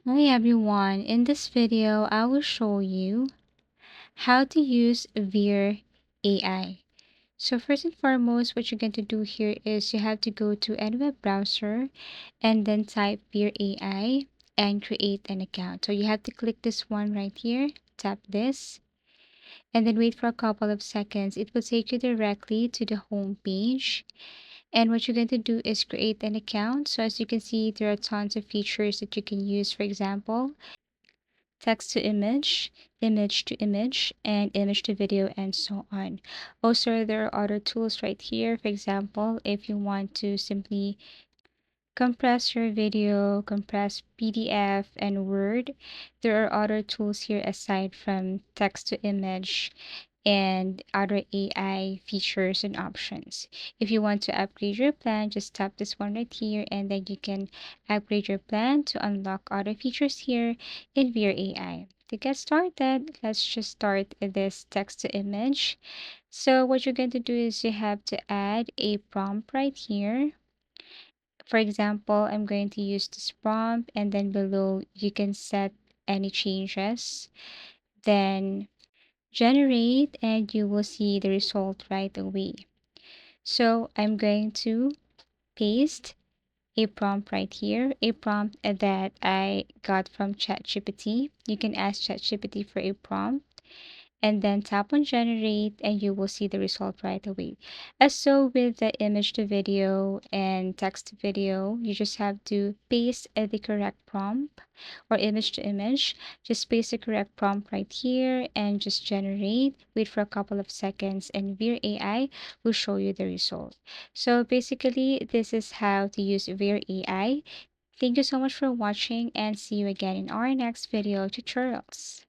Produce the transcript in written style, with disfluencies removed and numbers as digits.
Hi everyone, in this video I will show you how to use Vheer AI. So first and foremost, what you're going to do here is you have to go to any web browser and then type Vheer AI and create an account. So you have to click this one right here, tap this, and then wait for a couple of seconds. It will take you directly to the home page. And what you're going to do is create an account. So as you can see, there are tons of features that you can use. For example, text to image, image to image, and image to video, and so on. Also, there are other tools right here. For example, if you want to simply compress your video, compress PDF and Word, there are other tools here aside from text to image and other AI features and options. If you want to upgrade your plan, just tap this one right here and then you can upgrade your plan to unlock other features here in Vheer AI. To get started, let's just start this text to image. So what you're going to do is you have to add a prompt right here. For example, I'm going to use this prompt and then below you can set any changes. Then generate and you will see the result right away. So I'm going to paste a prompt right here, a prompt that I got from ChatGPT. You can ask ChatGPT for a prompt and then tap on generate and you will see the result right away. As so with the image to video and text to video, you just have to paste the correct prompt or image to image. Just paste the correct prompt right here and just generate. Wait for a couple of seconds and Vheer AI will show you the result. So basically, this is how to use Vheer AI. Thank you so much for watching and see you again in our next video tutorials.